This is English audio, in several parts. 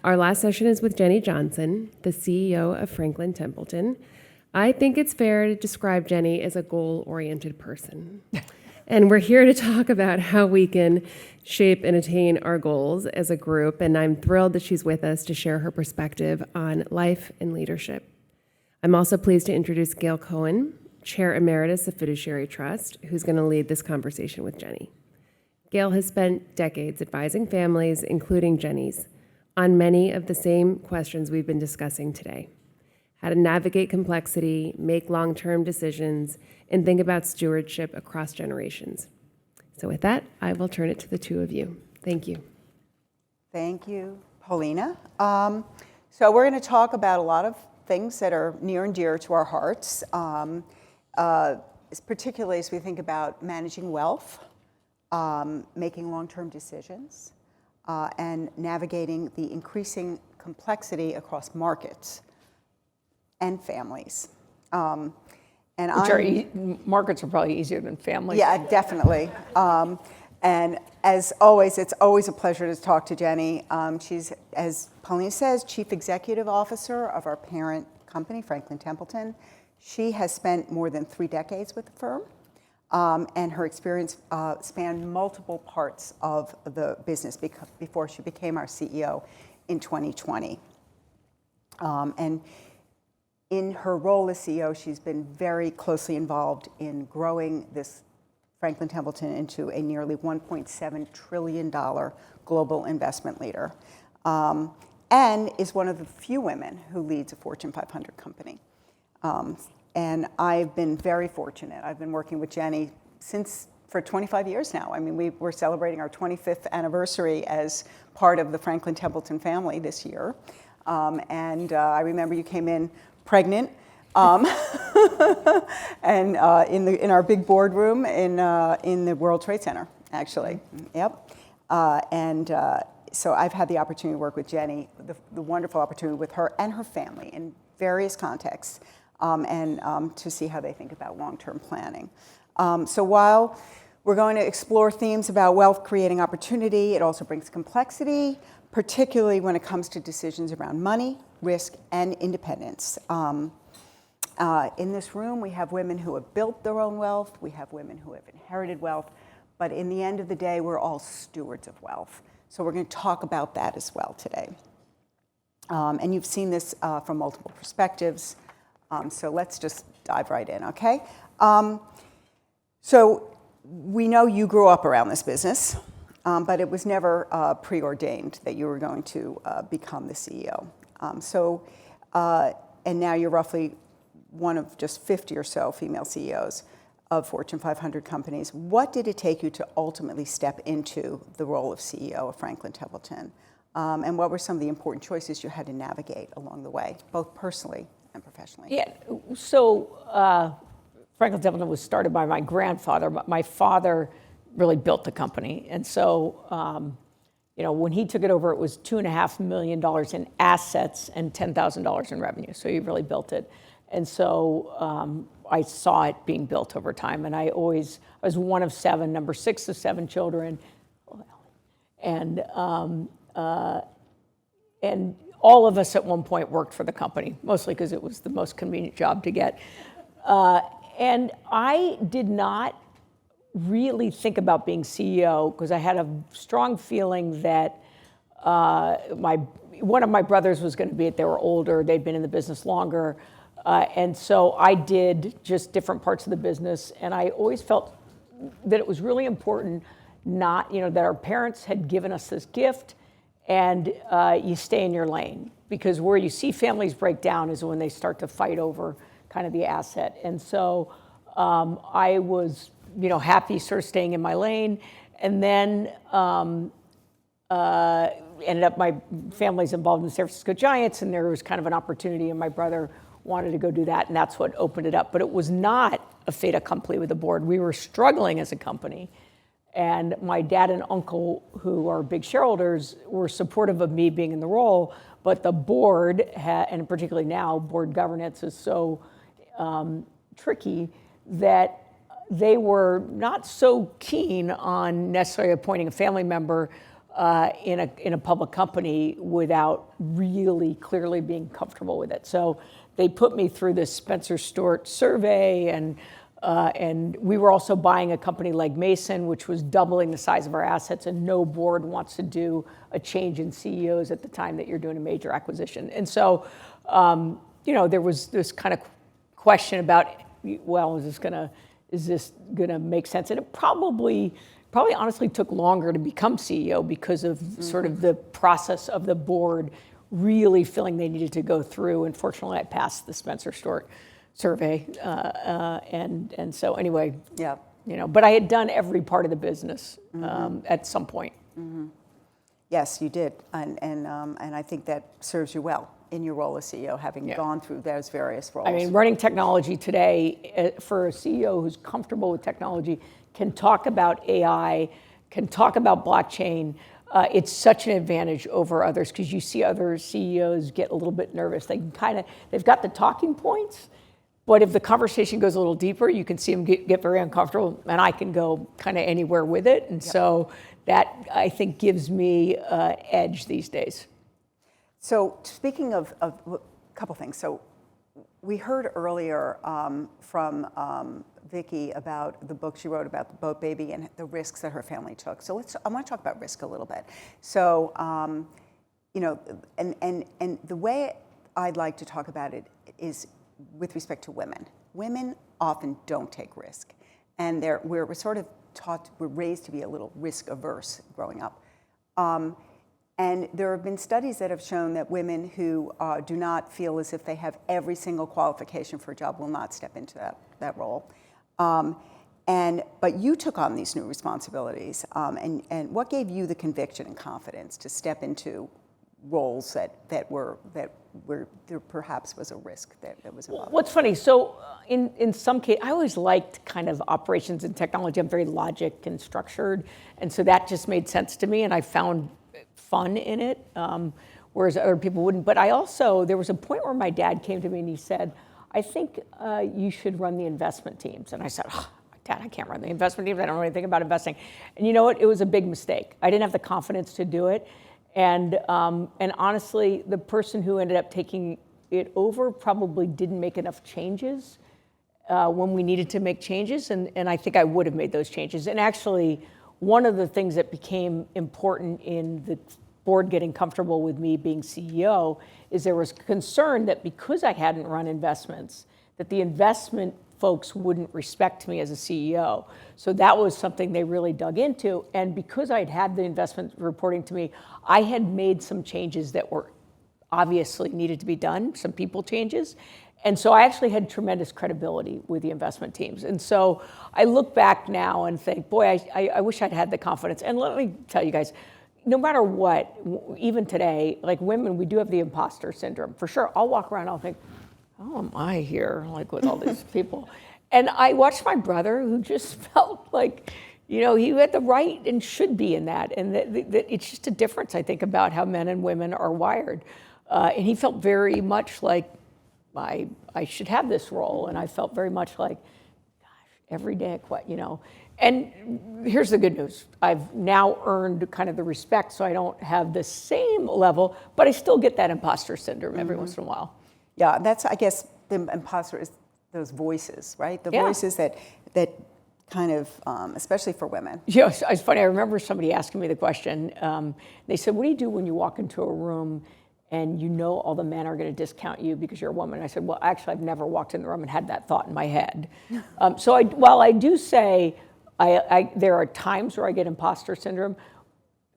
Our last session is with Jenny Johnson, the CEO of Franklin Templeton. I think it's fair to describe Jenny as a goal-oriented person. And we're here to talk about how we can shape and attain our goals as a group, and I'm thrilled that she's with us to share her perspective on life and leadership. I'm also pleased to introduce Gail Cohen, Chair Emeritus of Fiduciary Trust, who's going to lead this conversation with Jenny. Gail has spent decades advising families, including Jenny's, on many of the same questions we've been discussing today. How to navigate complexity, make long-term decisions, and think about stewardship across generations. So with that, I will turn it to the two of you. Thank you. Thank you, Paulina. So we're going to talk about a lot of things that are near and dear to our hearts, particularly as we think about managing wealth, making long-term decisions, and navigating the increasing complexity across markets and families. Markets are probably easier than families. Yeah, definitely. And as always, it's always a pleasure to talk to Jenny. She's, as Paulina says, Chief Executive Officer of our parent company, Franklin Templeton. She has spent more than 3 decades with the firm, and her experience spanned multiple parts of the business before she became our CEO in 2020. And in her role as CEO, she's been very closely involved in growing this Franklin Templeton into a nearly $1.7 trillion global investment leader, and is one of the few women who leads a Fortune 500 company. And I've been very fortunate. I've been working with Jenny for 25 years now. I mean, we're celebrating our 25th anniversary as part of the Franklin Templeton family this year. And I remember you came in pregnant, and in our big boardroom in the World Trade Center, actually. Yep. So I've had the opportunity to work with Jenny, the wonderful opportunity with her and her family in various contexts, and to see how they think about long-term planning. So while we're going to explore themes about wealth creating opportunity, it also brings complexity, particularly when it comes to decisions around money, risk, and independence. In this room, we have women who have built their own wealth. We have women who have inherited wealth. But in the end of the day, we're all stewards of wealth. So we're going to talk about that as well today. And you've seen this from multiple perspectives. So let's just dive right in, okay? So we know you grew up around this business, but it was never preordained that you were going to become the CEO. And now you're roughly one of just 50 or so female CEOs of Fortune 500 companies. What did it take you to ultimately step into the role of CEO of Franklin Templeton? And what were some of the important choices you had to navigate along the way, both personally and professionally? Yeah, so Franklin Templeton was started by my grandfather, but my father really built the company. And so, when he took it over, it was $2.5 million in assets and $10,000 in revenue. So he really built it. And so I saw it being built over time. And I was one of 7, number 6 of 7 children. And all of us at one point worked for the company, mostly because it was the most convenient job to get. And I did not really think about being CEO because I had a strong feeling that one of my brothers was going to be it. They were older, they'd been in the business longer. And so I did just different parts of the business. And I always felt that it was really important that our parents had given us this gift and you stay in your lane. Because where you see families break down is when they start to fight over kind of the asset. And so I was happy sort of staying in my lane. And then ended up, my family's involved in the San Francisco Giants, and there was kind of an opportunity, and my brother wanted to go do that, and that's what opened it up. But it was not a fait accompli with the board. We were struggling as a company. And my dad and uncle, who are big shareholders, were supportive of me being in the role, but the board, and particularly now, board governance is so tricky that they were not so keen on necessarily appointing a family member in a public company without really clearly being comfortable with it. So they put me through this Spencer Stuart survey, and we were also buying a company like Mason, which was doubling the size of our assets, and no board wants to do a change in CEOs at the time that you're doing a major acquisition. And so, there was this kind of question about, well, is this gonna make sense? And it probably honestly took longer to become CEO because of sort of the process of the board really feeling they needed to go through. And fortunately, I passed the Spencer Stuart survey. And so anyway, Yeah. But I had done every part of the business at some point. Yes, you did, and I think that serves you well in your role as CEO, having gone through those various roles. I mean, running technology today, for a CEO who's comfortable with technology, can talk about AI, can talk about blockchain. It's such an advantage over others, because you see other CEOs get a little bit nervous. They've got the talking points, but if the conversation goes a little deeper, you can see them get very uncomfortable, and I can go kind of anywhere with it. And so that, I think, gives me an edge these days. So speaking of a couple things, so we heard earlier from Vicki about the book she wrote about the boat baby and the risks that her family took. So I want to talk about risk a little bit. So, and the way I'd like to talk about it is with respect to women. Women often don't take risk, and we're sort of taught, we're raised to be a little risk averse growing up. And there have been studies that have shown that women who do not feel as if they have every single qualification for a job will not step into that role. But you took on these new responsibilities, and what gave you the conviction and confidence to step into roles that there perhaps was a risk that was involved? What's funny, so in some case, I always liked kind of operations and technology. I'm very logic and structured, and so that just made sense to me, and I found fun in it, whereas other people wouldn't. But there was a point where my dad came to me and he said, I think you should run the investment teams. And I said, Dad, I can't run the investment teams. I don't know anything about investing. And you know what? It was a big mistake. I didn't have the confidence to do it. And honestly, the person who ended up taking it over probably didn't make enough changes when we needed to make changes. And I think I would have made those changes. And actually, one of the things that became important in the board getting comfortable with me being CEO is there was concern that because I hadn't run investments, that the investment folks wouldn't respect me as a CEO. So that was something they really dug into. And because I'd had the investment reporting to me, I had made some changes that were obviously needed to be done, some people changes. And so I actually had tremendous credibility with the investment teams. And so I look back now and think, boy, I wish I'd had the confidence. And let me tell you guys, no matter what, even today, like women, we do have the imposter syndrome. For sure, I'll walk around, I'll think, how am I here, like with all these people? And I watched my brother, who just felt like, he had the right and should be in that. And that it's just a difference, I think, about how men and women are wired. And he felt very much like, I should have this role, and I felt very much like, gosh, every day I quit, And here's the good news. I've now earned kind of the respect, so I don't have the same level, but I still get that imposter syndrome every once in a while. Yeah, that's, I guess, the imposter is those voices, right? The voices that kind of, especially for women. Yeah, it's funny. I remember somebody asking me the question. They said, what do you do when you walk into a room and all the men are going to discount you because you're a woman? I said, well, actually, I've never walked in the room and had that thought in my head. So while I do say there are times where I get imposter syndrome,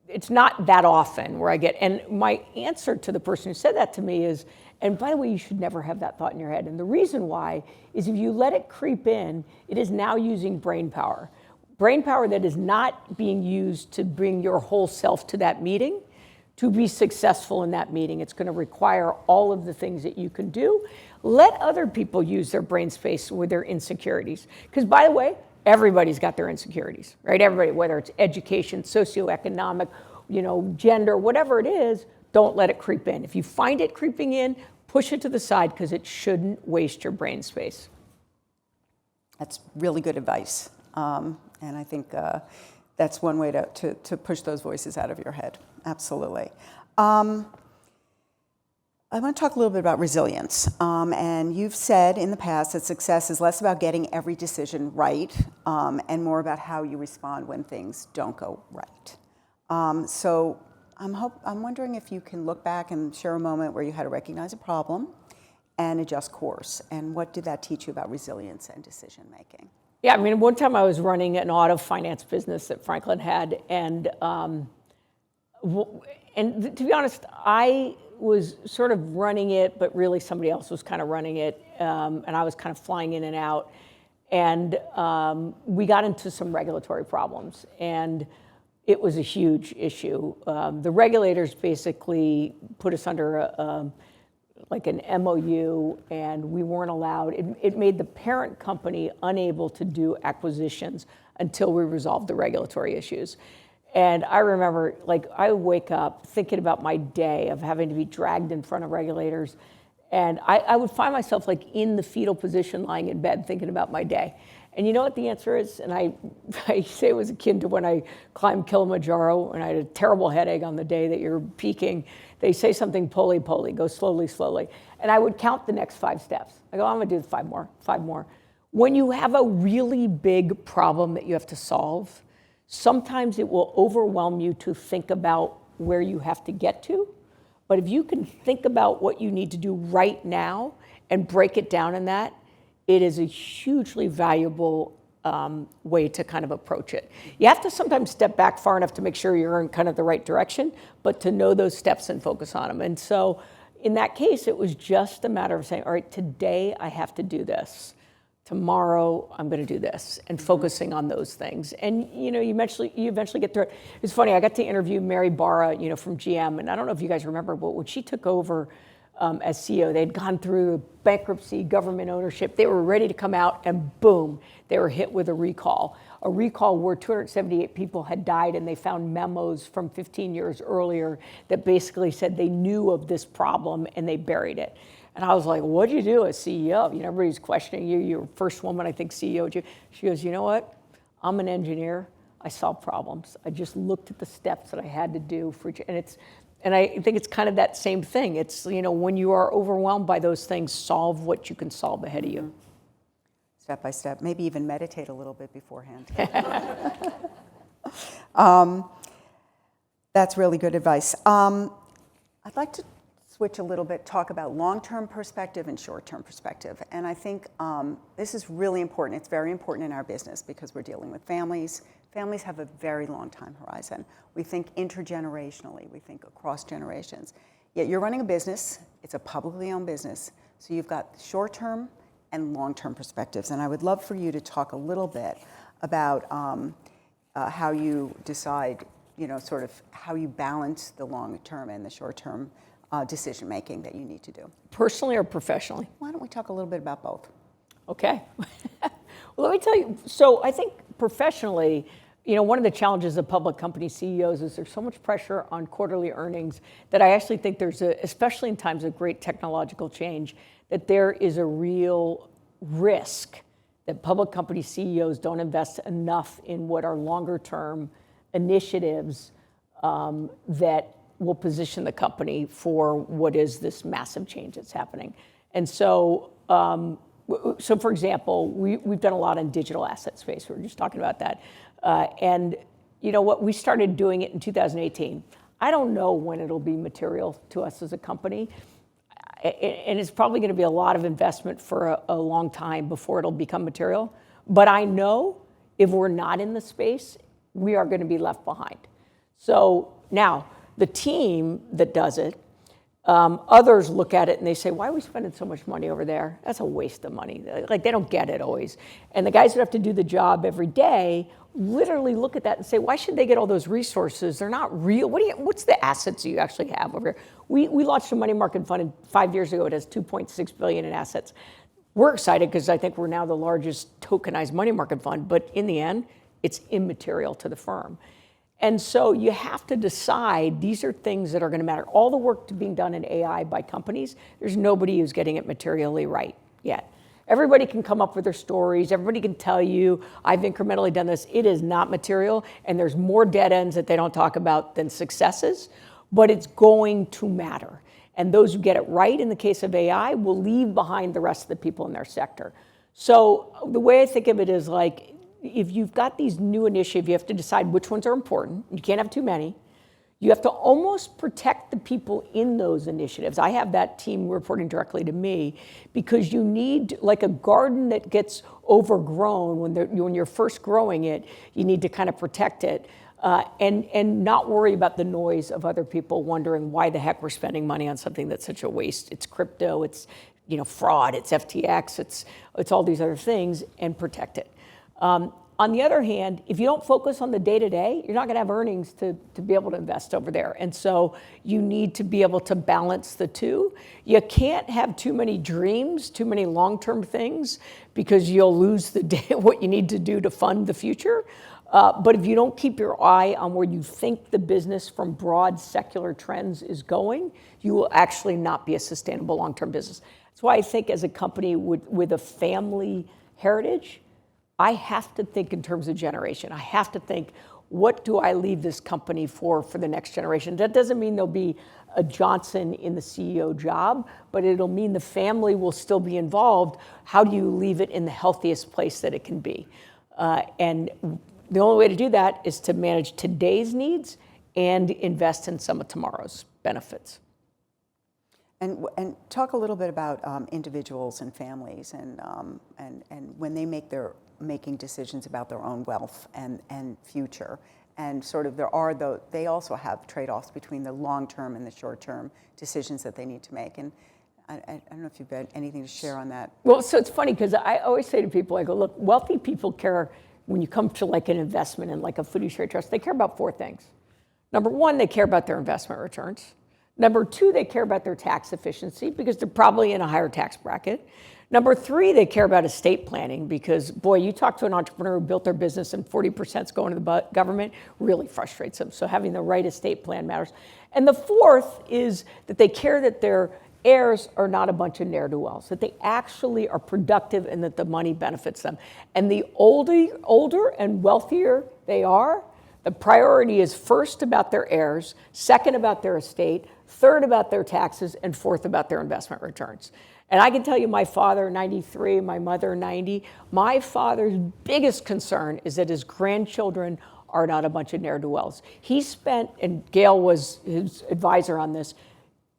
it's not that often where I get, and my answer to the person who said that to me is, and by the way, you should never have that thought in your head. And the reason why is if you let it creep in, it is now using brain power. Brain power that is not being used to bring your whole self to that meeting. To be successful in that meeting, it's going to require all of the things that you can do. Let other people use their brain space with their insecurities. Because by the way, everybody's got their insecurities, right? Everybody, whether it's education, socioeconomic, gender, whatever it is, don't let it creep in. If you find it creeping in, push it to the side because it shouldn't waste your brain space. That's really good advice. And I think that's one way to push those voices out of your head. Absolutely. I want to talk a little bit about resilience. And you've said in the past that success is less about getting every decision right and more about how you respond when things don't go right. So I'm wondering if you can look back and share a moment where you had to recognize a problem and adjust course. And what did that teach you about resilience and decision making? Yeah, I mean, one time I was running an auto finance business that Franklin had, and to be honest, I was sort of running it, but really somebody else was kind of running it, and I was kind of flying in and out. And we got into some regulatory problems, and it was a huge issue. The regulators basically put us under like an MOU, and we weren't allowed. It made the parent company unable to do acquisitions until we resolved the regulatory issues. And I remember, like, I would wake up thinking about my day of having to be dragged in front of regulators. And I would find myself, like, in the fetal position, lying in bed, thinking about my day. And you know what the answer is? And I say it was akin to when I climbed Kilimanjaro and I had a terrible headache on the day that you're peaking. They say something, poli, go slowly, slowly. And I would count the next 5 steps. I go, I'm going to do 5 more. When you have a really big problem that you have to solve, sometimes it will overwhelm you to think about where you have to get to. But if you can think about what you need to do right now and break it down in that, it is a hugely valuable way to kind of approach it. You have to sometimes step back far enough to make sure you're in kind of the right direction, but to know those steps and focus on them. And so in that case, it was just a matter of saying, all right, today I have to do this. Tomorrow I'm going to do this, and focusing on those things. And you eventually get through it. It's funny, I got to interview Mary Barra, from GM, and I don't know if you guys remember, but when she took over as CEO, they'd gone through bankruptcy, government ownership. They were ready to come out, and boom, they were hit with a recall where 278 people had died, and they found memos from 15 years earlier that basically said they knew of this problem and they buried it. And I was like, what'd you do as CEO? Everybody's questioning you. You're first woman, I think, CEO. She goes, you know what? I'm an engineer. I solve problems. I just looked at the steps that I had to do and I think it's kind of that same thing. It's, when you are overwhelmed by those things, solve what you can solve ahead of you. Step by step, maybe even meditate a little bit beforehand. That's really good advice. I'd like to switch a little bit, talk about long-term perspective and short-term perspective. And I think this is really important. It's very important in our business because we're dealing with families. Families have a very long time horizon. We think intergenerationally. We think across generations. Yet you're running a business. It's a publicly owned business. So you've got short-term and long-term perspectives. And I would love for you to talk a little bit about how you decide, sort of how you balance the long-term and the short-term decision-making that you need to do. Personally or professionally? Why don't we talk a little bit about both? Okay. Well, let me tell you. So I think professionally, one of the challenges of public company CEOs is there's so much pressure on quarterly earnings that I actually think especially in times of great technological change, that there is a real risk that public company CEOs don't invest enough in what are longer-term initiatives that will position the company for what is this massive change that's happening. And so, for example, we've done a lot in digital asset space. We were just talking about that. And you know what? We started doing it in 2018. I don't know when it'll be material to us as a company. And it's probably going to be a lot of investment for a long time before it'll become material. But I know if we're not in the space, we are going to be left behind. So now, the team that does it, others look at it and they say, why are we spending so much money over there? That's a waste of money. Like, they don't get it always. And the guys that have to do the job every day literally look at that and say, why should they get all those resources? They're not real. What's the assets you actually have over here? We launched a money market fund 5 years ago. It has $2.6 billion in assets. We're excited because I think we're now the largest tokenized money market fund, but in the end, it's immaterial to the firm. And so you have to decide these are things that are going to matter. All the work being done in AI by companies, there's nobody who's getting it materially right yet. Everybody can come up with their stories. Everybody can tell you, I've incrementally done this. It is not material, and there's more dead ends that they don't talk about than successes, but it's going to matter. And those who get it right in the case of AI will leave behind the rest of the people in their sector. So the way I think of it is like, if you've got these new initiatives, you have to decide which ones are important. You can't have too many. You have to almost protect the people in those initiatives. I have that team reporting directly to me because you need, like a garden that gets overgrown when you're first growing it, you need to kind of protect it and not worry about the noise of other people wondering why the heck we're spending money on something that's such a waste. It's crypto, it's fraud, it's FTX, it's all these other things, and protect it. On the other hand, if you don't focus on the day-to-day, you're not going to have earnings to be able to invest over there. And so you need to be able to balance the two. You can't have too many dreams, too many long-term things, because you'll lose the day what you need to do to fund the future. But if you don't keep your eye on where you think the business from broad secular trends is going, you will actually not be a sustainable long-term business. That's why I think as a company with a family heritage, I have to think in terms of generation. I have to think, what do I leave this company for the next generation? That doesn't mean there'll be a Johnson in the CEO job, but it'll mean the family will still be involved. How do you leave it in the healthiest place that it can be? And the only way to do that is to manage today's needs and invest in some of tomorrow's benefits. And talk a little bit about individuals and families and when they making decisions about their own wealth and future, and sort of they also have trade-offs between the long-term and the short-term decisions that they need to make. And I don't know if you've got anything to share on that. Well, so it's funny because I always say to people, I go, look, wealthy people care when you come to like an investment in like a fiduciary trust. They care about four things. Number one, they care about their investment returns. Number two, they care about their tax efficiency because they're probably in a higher tax bracket. Number three, they care about estate planning because, boy, you talk to an entrepreneur who built their business and 40% is going to the government, really frustrates them. So having the right estate plan matters. And the fourth is that they care that their heirs are not a bunch of ne'er-do-wells, that they actually are productive and that the money benefits them. And the older and wealthier they are, the priority is first about their heirs, second about their estate, third about their taxes, and fourth about their investment returns. And I can tell you, my father, 93, my mother, 90, my father's biggest concern is that his grandchildren are not a bunch of ne'er-do-wells. He spent, and Gail was his advisor on this,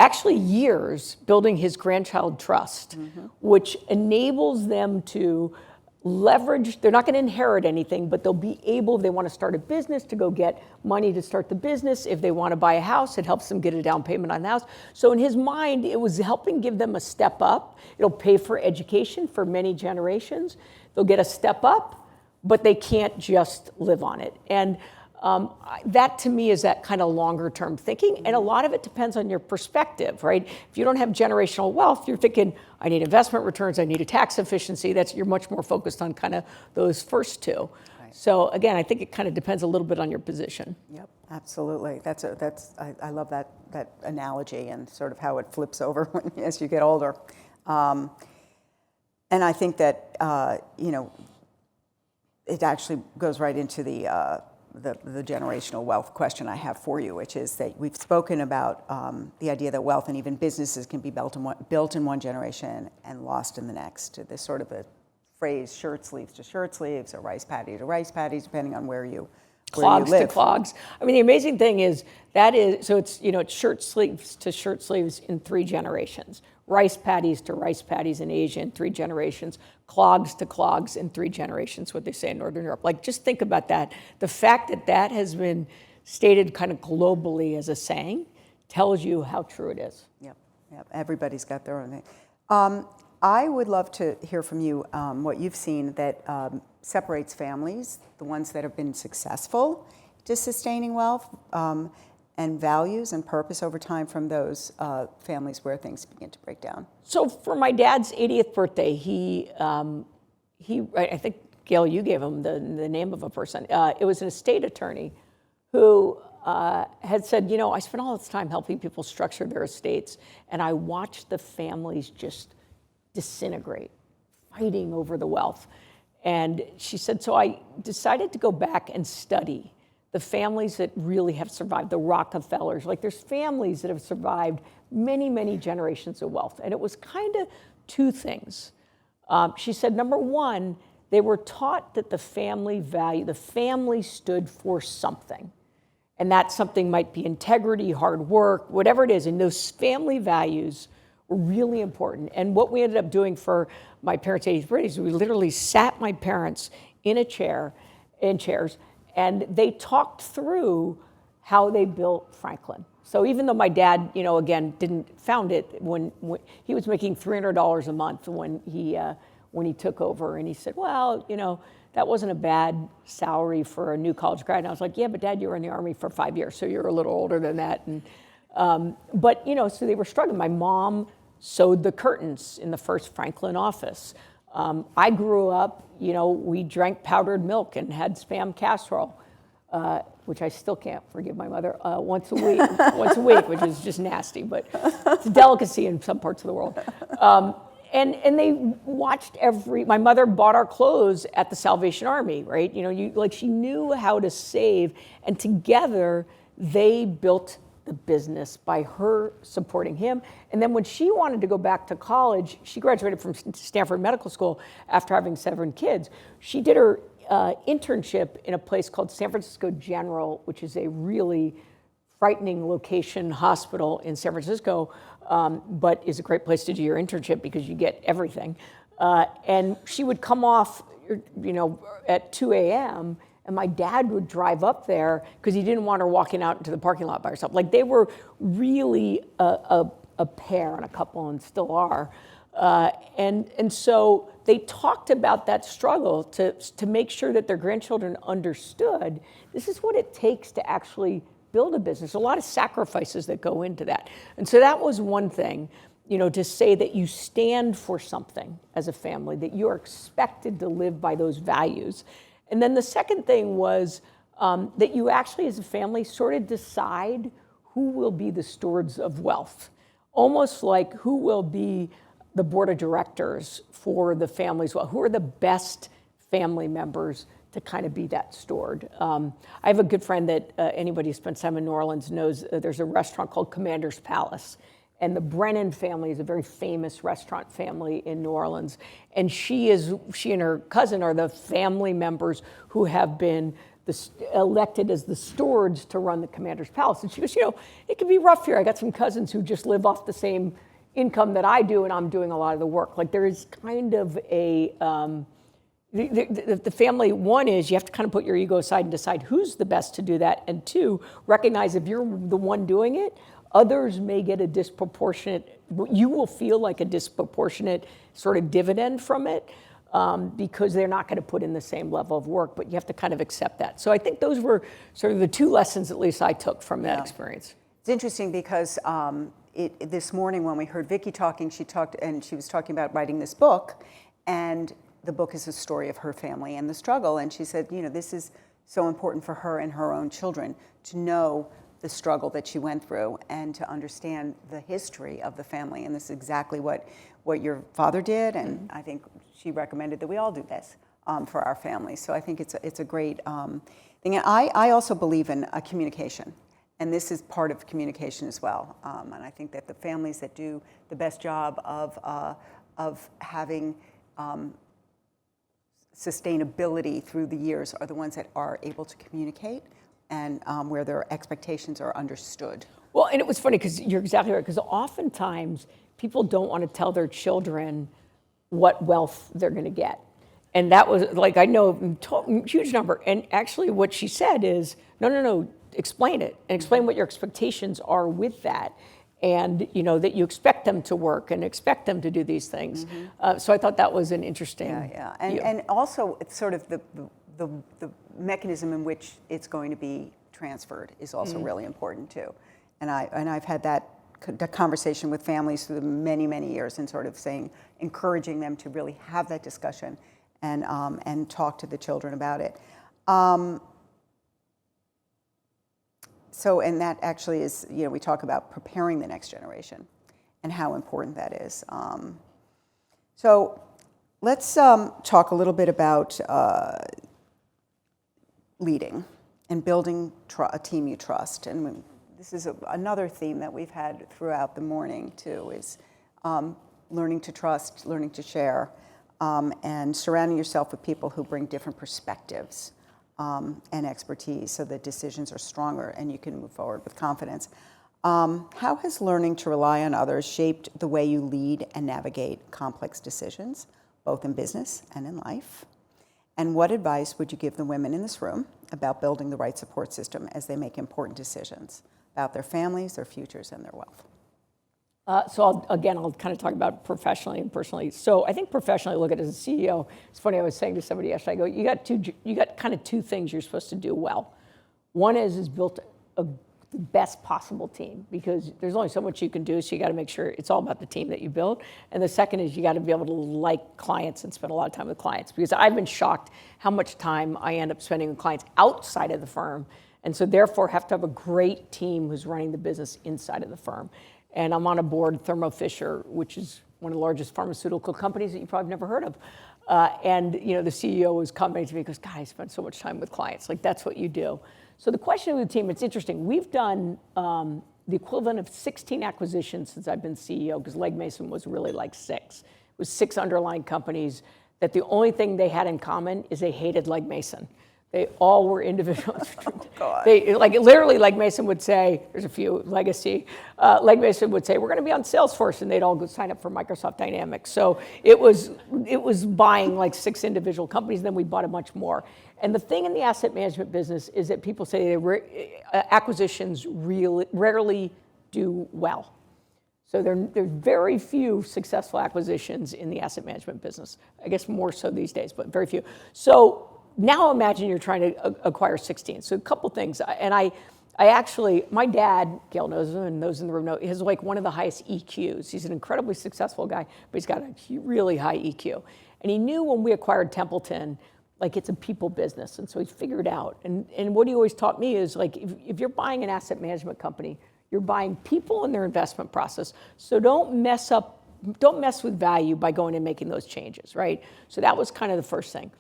actually years building his grandchild trust, which enables them to leverage. They're not going to inherit anything, but they'll be able, if they want to start a business, to go get money to start the business. If they want to buy a house, it helps them get a down payment on the house. So in his mind, it was helping give them a step up. It'll pay for education for many generations. They'll get a step up, but they can't just live on it. And that to me is that kind of longer term thinking. And a lot of it depends on your perspective, right? If you don't have generational wealth, you're thinking, I need investment returns, I need a tax efficiency. You're much more focused on kind of those first two. Right. So again, I think it kind of depends a little bit on your position. Yep, absolutely. I love that analogy and sort of how it flips over as you get older. And I think that, it actually goes right into the generational wealth question I have for you, which is that we've spoken about the idea that wealth and even businesses can be built in one generation and lost in the next. This sort of a phrase, shirt sleeves to shirt sleeves, or rice paddy to rice paddies, depending on where you clogs live. To clogs. I mean, the amazing thing is it's shirt sleeves to shirt sleeves in 3 generations. Rice paddies to rice paddies in Asia in 3 generations, clogs to clogs in 3 generations, what they say in Northern Europe. Like, just think about that. The fact that that has been stated kind of globally as a saying tells you how true it is. Yep. Everybody's got their own thing. I would love to hear from you what you've seen that separates families, the ones that have been successful to sustaining wealth, and values and purpose over time from those families where things begin to break down. So for my dad's 80th birthday, I think, Gail, you gave him the name of a person. It was an estate attorney who had said, I spent all this time helping people structure their estates, and I watched the families just disintegrate fighting over the wealth. And she said, so I decided to go back and study the families that really have survived, the Rockefellers. Like there's families that have survived many, many generations of wealth. And it was kind of two things. She said, number one, they were taught that the family stood for something. And that something might be integrity, hard work, whatever it is. And those family values were really important. And what we ended up doing for my parents' 80th birthday is we literally sat my parents in chairs, and they talked through how they built Franklin. So even though my dad, again, didn't found it when he was making $300 a month when he took over, and he said, well, that wasn't a bad salary for a new college grad. And I was like, yeah, but Dad, you were in the Army for 5 years, so you're a little older than that. And but so they were struggling. My mom sewed the curtains in the first Franklin office. I grew up, we drank powdered milk and had Spam casserole, which I still can't forgive my mother, once a week, which is just nasty, but it's a delicacy in some parts of the world. And they watched my mother bought our clothes at the Salvation Army, right? She knew how to save, and together they built the business by her supporting him. And then when she wanted to go back to college, she graduated from Stanford Medical School after having 7 kids. She did her internship in a place called San Francisco General, which is a really frightening location hospital in San Francisco, but is a great place to do your internship because you get everything. And she would come off, at 2 a.m., and my dad would drive up there because he didn't want her walking out into the parking lot by herself. Like they were really a pair and a couple, and still are. And so they talked about that struggle to make sure that their grandchildren understood this is what it takes to actually build a business. A lot of sacrifices that go into that. And so that was one thing, to say that you stand for something as a family, that you are expected to live by those values. And then the second thing was that you actually, as a family, sort of decide who will be the stewards of wealth, almost like who will be the board of directors for the family's wealth, who are the best family members to kind of be that steward. I have a good friend that anybody who spent time in New Orleans knows there's a restaurant called Commander's Palace. And the Brennan family is a very famous restaurant family in New Orleans. And she and her cousin are the family members who have been elected as the stewards to run the Commander's Palace. And she goes, it can be rough here. I got some cousins who just live off the same income that I do, and I'm doing a lot of the work. Like there is kind of a, the family, one is you have to kind of put your ego aside and decide who's the best to do that. And two, recognize if you're the one doing it, others may get you will feel like a disproportionate sort of dividend from it because they're not going to put in the same level of work, but you have to kind of accept that. So I think those were sort of the 2 lessons, at least I took from that experience. It's interesting because this morning when we heard Vicki talking, she was talking about writing this book, and the book is a story of her family and the struggle. And she said, this is so important for her and her own children to know the struggle that she went through and to understand the history of the family. And this is exactly what your father did, and I think she recommended that we all do this for our families. So I think it's a great thing. And I also believe in communication, and this is part of communication as well. And I think that the families that do the best job of having sustainability through the years are the ones that are able to communicate and where their expectations are understood. Well, and it was funny because you're exactly right, because oftentimes people don't want to tell their children what wealth they're going to get. And that was like, I know a huge number. And actually what she said is, no, explain it and explain what your expectations are with that. And that you expect them to work and expect them to do these things. So I thought that was an interesting view. And also it's sort of the mechanism in which it's going to be transferred is also really important too. And I've had that conversation with families through the many, many years, and sort of encouraging them to really have that discussion and talk to the children about it. And that actually is, we talk about preparing the next generation and how important that is. So Let's talk a little bit about leading and building a team you trust. And this is another theme that we've had throughout the morning, too, is learning to trust, learning to share, and surrounding yourself with people who bring different perspectives and expertise so that decisions are stronger and you can move forward with confidence. How has learning to rely on others shaped the way you lead and navigate complex decisions, both in business and in life? And what advice would you give the women in this room about building the right support system as they make important decisions about their families, their futures, and their wealth? So I'll kind of talk about professionally and personally. So I think professionally, look at it as a CEO. It's funny, I was saying to somebody yesterday, I go, you got kind of two things you're supposed to do well. One is build the best possible team, because there's only so much you can do, so you got to make sure it's all about the team that you build. And the second is you got to be able to like clients and spend a lot of time with clients, because I've been shocked how much time I end up spending with clients outside of the firm, and so therefore have to have a great team who's running the business inside of the firm. And I'm on a board, Thermo Fisher, which is one of the largest pharmaceutical companies that you probably never heard of. And the CEO was coming to me and goes, God, I spend so much time with clients. Like, that's what you do. So the question with the team, it's interesting. We've done the equivalent of 16 acquisitions since I've been CEO, because Legg Mason was really like 6. It was 6 underlying companies that the only thing they had in common is they hated Legg Mason. They all were individuals. Oh, God. Literally, Legg Mason would say, there's a few, legacy, Legg Mason would say, we're going to be on Salesforce, and they'd all go sign up for Microsoft Dynamics. So it was buying like 6 individual companies, and then we bought a bunch more. And the thing in the asset management business is that people say acquisitions rarely do well. So there are very few successful acquisitions in the asset management business. I guess more so these days, but very few. So now imagine you're trying to acquire 16. So a couple things. And I actually, my dad, Gail knows him and those in the room know, has like one of the highest EQs. He's an incredibly successful guy, but he's got a really high EQ. And he knew when we acquired Templeton, like, it's a people business. And so he figured out. And what he always taught me is, like, if you're buying an asset management company, you're buying people and their investment process. So don't mess with value by going and making those changes, right? So that was kind of the first thing.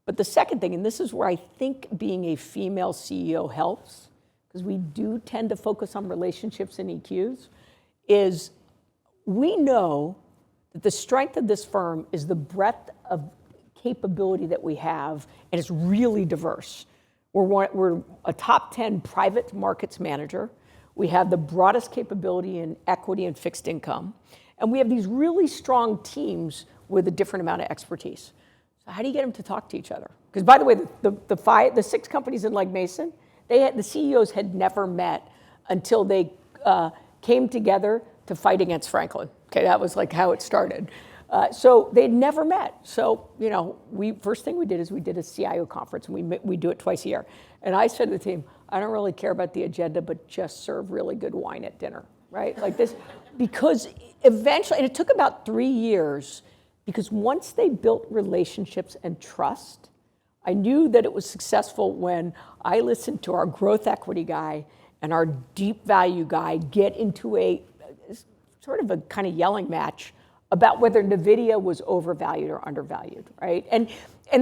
But the second thing, and this is where I think being a female CEO helps, because we do tend to focus on relationships and EQs, is we know that the strength of this firm is the breadth of capability that we have, and it's really diverse. We're a top 10 private markets manager. We have the broadest capability in equity and fixed income. And we have these really strong teams with a different amount of expertise. So how do you get them to talk to each other? Because, by the way, the 6 companies in Legg Mason, the CEOs had never met until they came together to fight against Franklin. Okay, that was like how it started. So they'd never met. So, first thing we did is we did a CIO conference, and we do it twice a year. And I said to the team, I don't really care about the agenda, but just serve really good wine at dinner, right? Like this, because eventually, and it took about 3 years, because once they built relationships and trust, I knew that it was successful when I listened to our growth equity guy and our deep value guy get into a sort of a kind of yelling match about whether NVIDIA was overvalued or undervalued, right? And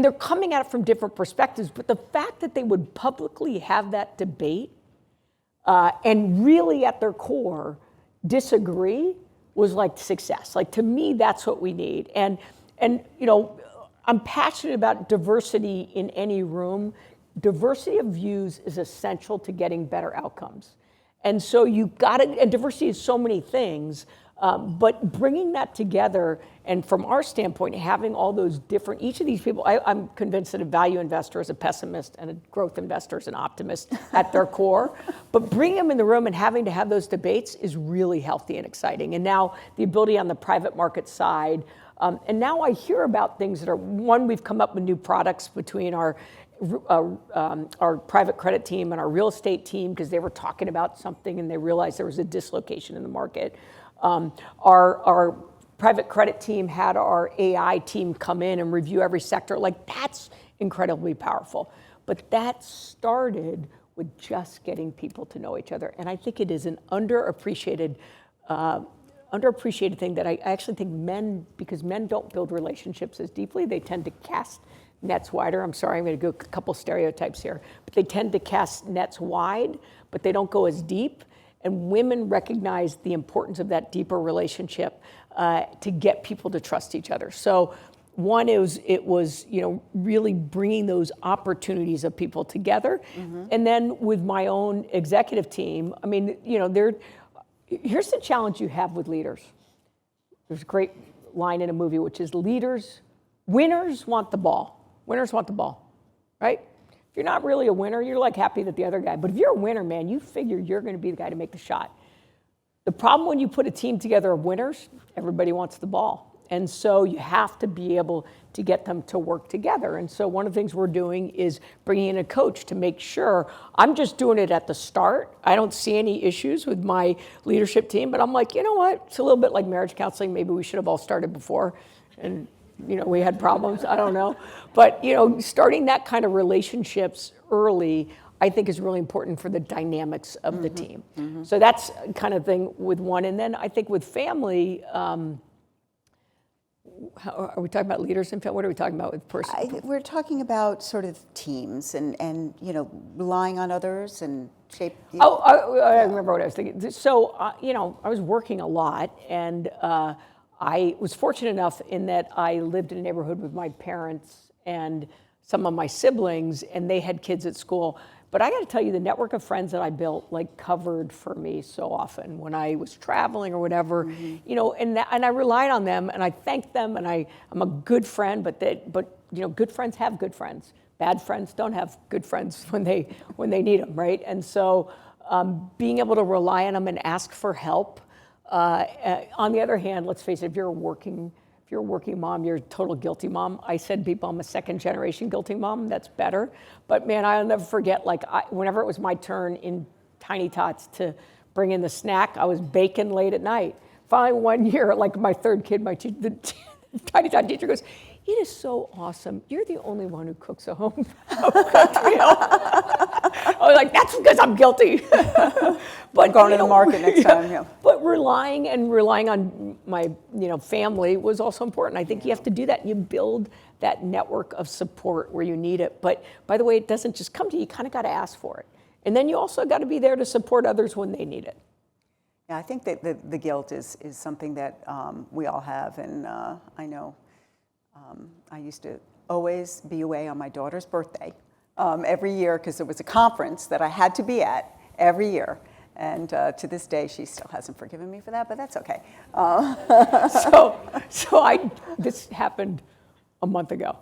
they're coming at it from different perspectives, but the fact that they would publicly have that debate and really at their core disagree was like success. Like, to me, that's what we need. And I'm passionate about diversity in any room. Diversity of views is essential to getting better outcomes. And so and diversity is so many things, but bringing that together, and from our standpoint, having all those different, each of these people, I'm convinced that a value investor is a pessimist and a growth investor is an optimist at their core, but bringing them in the room and having to have those debates is really healthy and exciting. And now the ability on the private market side, and now I hear about things that are, one, we've come up with new products between our private credit team and our real estate team, because they were talking about something and they realized there was a dislocation in the market. Our private credit team had our AI team come in and review every sector. Like, that's incredibly powerful. But that started with just getting people to know each other. And I think it is an underappreciated underappreciated thing that I actually think men, because men don't build relationships as deeply, they tend to cast nets wider. I'm sorry, I'm going to go a couple stereotypes here, but they tend to cast nets wide, but they don't go as deep. And women recognize the importance of that deeper relationship to get people to trust each other. So one is it was really bringing those opportunities of people together. And then with my own executive team, I mean, here's the challenge you have with leaders. There's a great line in a movie, which is winners want the ball. Winners want the ball, right? If you're not really a winner, you're like happy that the other guy. But if you're a winner, man, you figure you're going to be the guy to make the shot. The problem when you put a team together of winners, everybody wants the ball. And so you have to be able to get them to work together. And so one of the things we're doing is bringing in a coach to make sure I'm just doing it at the start. I don't see any issues with my leadership team, but I'm like, you know what? It's a little bit like marriage counseling. Maybe we should have all started before. And we had problems, I don't know. But, starting that kind of relationships early, I think is really important for the dynamics of the team. So that's kind of thing with one. And then I think with family, are we talking about leaders in family? What are we talking about with person? We're talking about sort of teams and relying on others and shape. I remember what I was thinking. So, I was working a lot, and I was fortunate enough in that I lived in a neighborhood with my parents and some of my siblings, and they had kids at school. But I got to tell you, the network of friends that I built covered for me so often when I was traveling or whatever, and I relied on them, and I thanked them, and I'm a good friend, but good friends have good friends. Bad friends don't have good friends when they need them, right? And so being able to rely on them and ask for help. On the other hand, let's face it, if you're a working mom, you're a total guilty mom. I said to people, I'm a second generation guilty mom. That's better. But man, I'll never forget, whenever it was my turn in Tiny Tots to bring in the snack, I was baking late at night. Finally, one year, my third kid, the Tiny Tot teacher goes, "It is so awesome. You're the only one who cooks a home cooked meal." I was like, that's because I'm guilty. But going to the market next time. Yeah. But relying on my family was also important. I think you have to do that. You build that network of support where you need it. But by the way, it doesn't just come to you. You kind of got to ask for it. And then you also got to be there to support others when they need it. Yeah, I think that the guilt is something that we all have. And I know I used to always be away on my daughter's birthday every year because there was a conference that I had to be at every year. And to this day, she still hasn't forgiven me for that, but that's okay. This happened a month ago.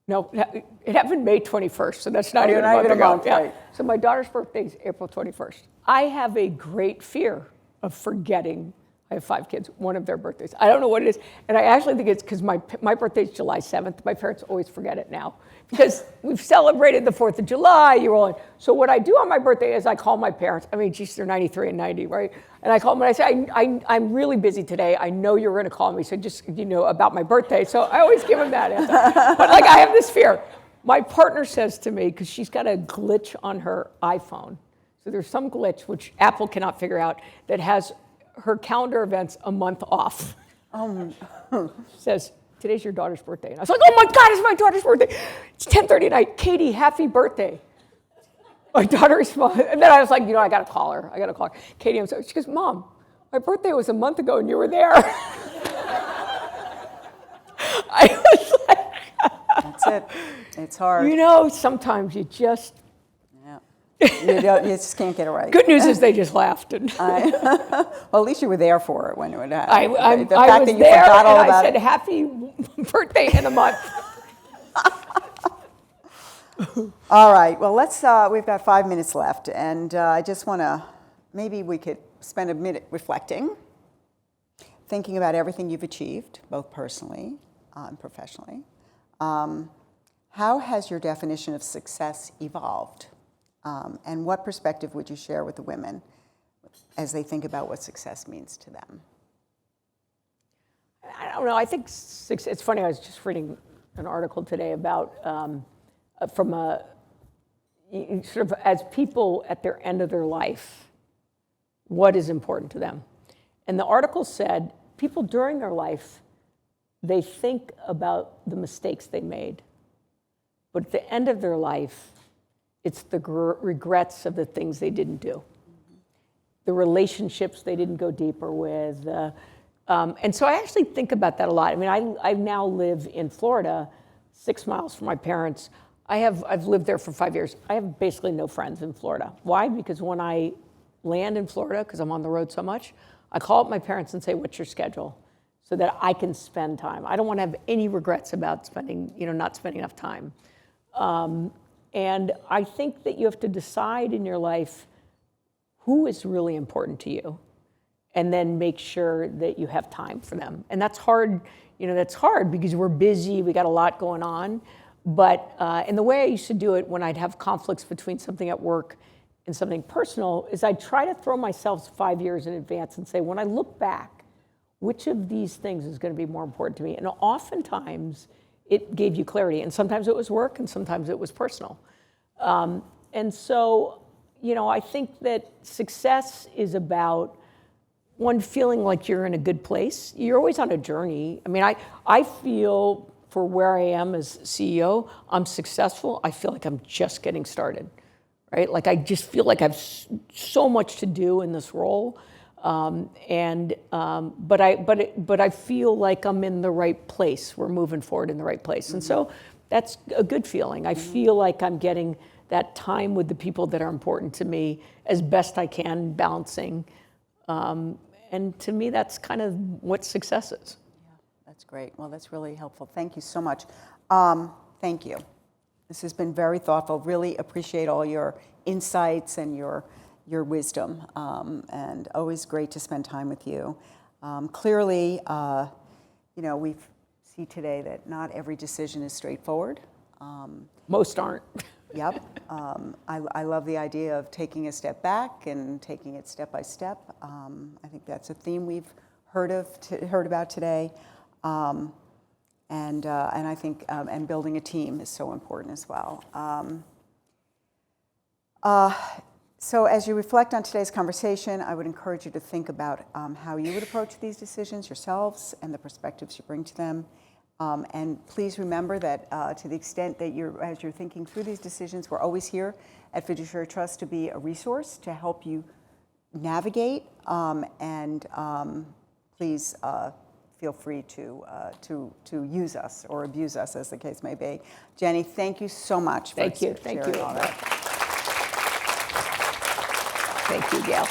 No, it happened May 21st, so that's not even a month ago. Right. So my daughter's birthday is April 21st. I have a great fear of forgetting. I have 5 kids, one of their birthdays. I don't know what it is. And I actually think it's because my birthday is July 7th. My parents always forget it now because we've celebrated the 4th of July. So what I do on my birthday is I call my parents. I mean, geez, they're 93 and 90, right? And I call them and I say, I'm really busy today. I know you're going to call me. So just, about my birthday. So I always give them that answer. But I have this fear. My partner says to me, because she's got a glitch on her iPhone. So there's some glitch, which Apple cannot figure out, that has her calendar events a month off. Says, today's your daughter's birthday. And I was like, oh my God, it's my daughter's birthday. It's 10:30 at night. Katie, happy birthday. My daughter responded. And then I was like, I got to call her. Katie, I'm sorry. She goes, Mom, my birthday was a month ago and you were there. I was like. That's it. It's hard. Sometimes you just. You just can't get it right. Good news is they just laughed. Well, at least you were there for it when it would happen. I was there, and I said, happy birthday in a month. All right. Well, we've got 5 minutes left, and I just want to, maybe we could spend a minute reflecting, thinking about everything you've achieved, both personally and professionally. How has your definition of success evolved? And what perspective would you share with the women as they think about what success means to them? I don't know. I think it's funny. I was just reading an article today about sort of as people at their end of their life, what is important to them. And the article said people during their life, they think about the mistakes they made. But at the end of their life, it's the regrets of the things they didn't do, the relationships they didn't go deeper with. And so I actually think about that a lot. I mean, I now live in Florida, 6 miles from my parents. I've lived there for 5 years. I have basically no friends in Florida. Why? Because when I land in Florida, because I'm on the road so much, I call up my parents and say, what's your schedule? So that I can spend time. I don't want to have any regrets about spending, not spending enough time. And I think that you have to decide in your life who is really important to you, and then make sure that you have time for them. And that's hard, that's hard because we're busy, we got a lot going on. But and the way I used to do it when I'd have conflicts between something at work and something personal is I'd try to throw myself 5 years in advance and say, when I look back, which of these things is going to be more important to me? And oftentimes it gave you clarity. And sometimes it was work and sometimes it was personal. And so, I think that success is about one, feeling like you're in a good place. You're always on a journey. I mean, I feel for where I am as CEO, I'm successful. I feel like I'm just getting started, right? Like I just feel like I have so much to do in this role. But I feel like I'm in the right place. We're moving forward in the right place. And so that's a good feeling. I feel like I'm getting that time with the people that are important to me as best I can, balancing. And to me, that's kind of what success is. Yeah, that's great. Well, that's really helpful. Thank you so much. Thank you. This has been very thoughtful. Really appreciate all your insights and your wisdom, and always great to spend time with you. Clearly, we see today that not every decision is straightforward. Most aren't. Yep. I love the idea of taking a step back and taking it step by step. I think that's a theme we've heard about today. And I think and building a team is so important as well. So as you reflect on today's conversation, I would encourage you to think about how you would approach these decisions yourselves and the perspectives you bring to them. And please remember that to the extent that as you're thinking through these decisions, we're always here at Fiduciary Trust to be a resource to help you navigate. Please feel free to use us or abuse us, as the case may be. Jenny, thank you so much for Thank you. sharing all that. Thank you, Gail.